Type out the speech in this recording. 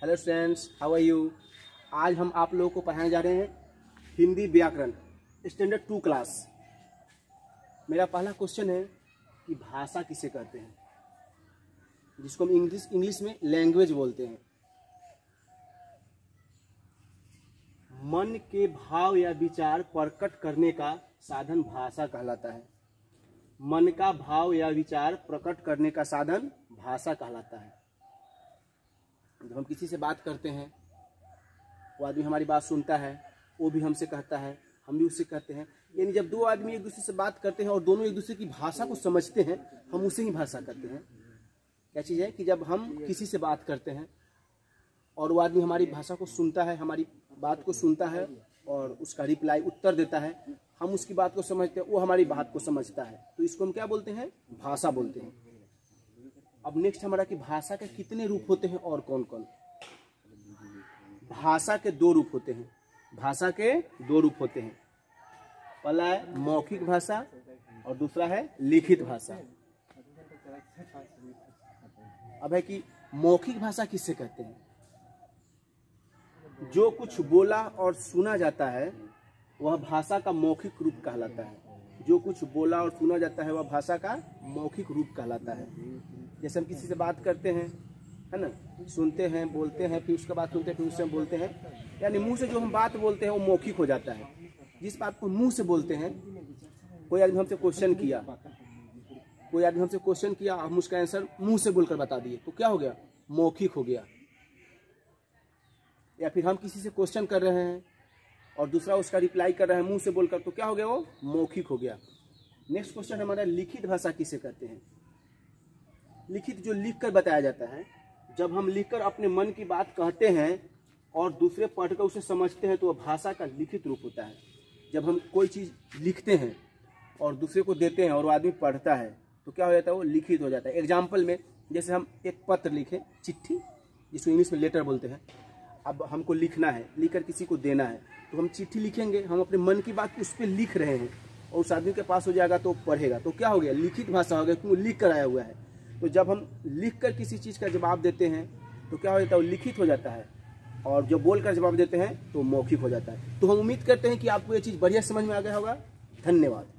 Hello students, how are you. आज हम आप लोगों को पढ़ाने जा रहे हैं हिंदी व्याकरण स्टैंडर्ड 2 क्लास। मेरा पहला क्वेश्चन है कि भाषा किसे कहते हैं, जिसको हम इंग्लिश में लैंग्वेज बोलते हैं। मन के भाव या विचार प्रकट करने का साधन भाषा कहलाता है। मन का भाव या विचार प्रकट करने का साधन भाषा कहलाता है। जब हम किसी से बात करते हैं, वो आदमी हमारी बात सुनता है, वो भी हमसे कहता है, हम भी उससे कहते हैं। यानी जब दो आदमी एक दूसरे से बात करते हैं और दोनों एक दूसरे की भाषा को समझते हैं, हम उसे ही भाषा कहते हैं। क्या चीज़ है कि जब हम किसी से बात करते हैं और वो आदमी हमारी भाषा को सुनता है, हमारी बात को सुनता है और उसका रिप्लाई उत्तर देता है, हम उसकी बात को समझते हैं, वो हमारी बात को समझता है, तो इसको हम क्या बोलते हैं? भाषा बोलते हैं। अब नेक्स्ट हमारा कि भाषा के कितने रूप होते हैं और कौन कौन। भाषा के 2 रूप होते हैं। भाषा के 2 रूप होते हैं। पहला है मौखिक भाषा और दूसरा है लिखित भाषा। अब है कि मौखिक भाषा किससे कहते हैं? जो कुछ बोला और सुना जाता है वह भाषा का मौखिक रूप कहलाता है। जो कुछ बोला और सुना जाता है वह भाषा का मौखिक रूप कहलाता है। जैसे हम किसी से बात करते हैं, है ना, सुनते हैं, बोलते हैं, फिर उसके बाद सुनते हैं, फिर उससे हम बोलते हैं, यानी मुंह से जो हम बात बोलते हैं वो मौखिक हो जाता है। जिस बात को मुंह से बोलते हैं, कोई आदमी हमसे क्वेश्चन किया, हम उसका आंसर मुंह से बोलकर बता दिए, तो क्या हो गया? मौखिक हो गया। या फिर हम किसी से क्वेश्चन कर रहे हैं और दूसरा उसका रिप्लाई कर रहा है मुंह से बोलकर, तो क्या हो गया? वो मौखिक हो गया। नेक्स्ट क्वेश्चन हमारा लिखित भाषा किसे कहते हैं? लिखित जो लिखकर बताया जाता है। जब हम लिखकर अपने मन की बात कहते हैं और दूसरे पढ़कर उसे समझते हैं, तो वह भाषा का लिखित रूप होता है। जब हम कोई चीज़ लिखते हैं और दूसरे को देते हैं और वो आदमी पढ़ता है, तो क्या हो जाता है? वो लिखित हो जाता है। एग्जाम्पल में जैसे हम एक पत्र लिखें, चिट्ठी, जिसको इंग्लिश में लेटर बोलते हैं। अब हमको लिखना है, लिखकर किसी को देना है, तो हम चिट्ठी लिखेंगे, हम अपने मन की बात उस पर लिख रहे हैं और उस आदमी के पास हो जाएगा तो पढ़ेगा, तो क्या हो गया? लिखित भाषा हो गया, क्योंकि लिख कर आया हुआ है। तो जब हम लिख कर किसी चीज़ का जवाब देते हैं तो क्या हो जाता है? वो लिखित हो जाता है। और जब बोल कर जवाब देते हैं तो मौखिक हो जाता है। तो हम उम्मीद करते हैं कि आपको ये चीज़ बढ़िया समझ में आ गया होगा। धन्यवाद।